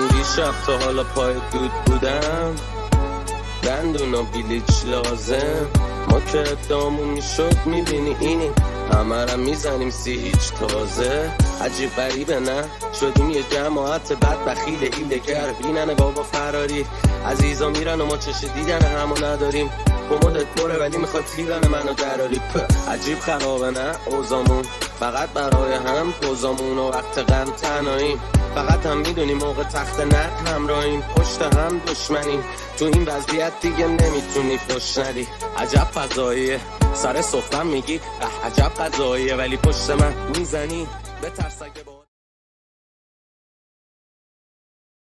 چندی شب تا حالا پای دود بودم، دندون و بلیچ لازم. ما که ادامون میشد میبینی اینی همه میزنیم سی هیچ تازه. عجیب غریبه نه شدیم یه جماعت بد بخیل ایلگر. بینن بابا فراری عزیزا میرن و ما چش دیدن همو نداریم. کمدت پره ولی میخواد تیرن منو دراری. عجیب خرابه نه اوزامون فقط برای هم پوزامون و وقت غم تنهاییم. فقط هم میدونیم موقع تخت نرد همراهیم، پشت هم دشمنیم. تو این وضعیت دیگه نمیتونی فش ندی. عجب فضاییه سر سفرم میگی عجب قضاییه، ولی پشت من میزنی به ترس اگه با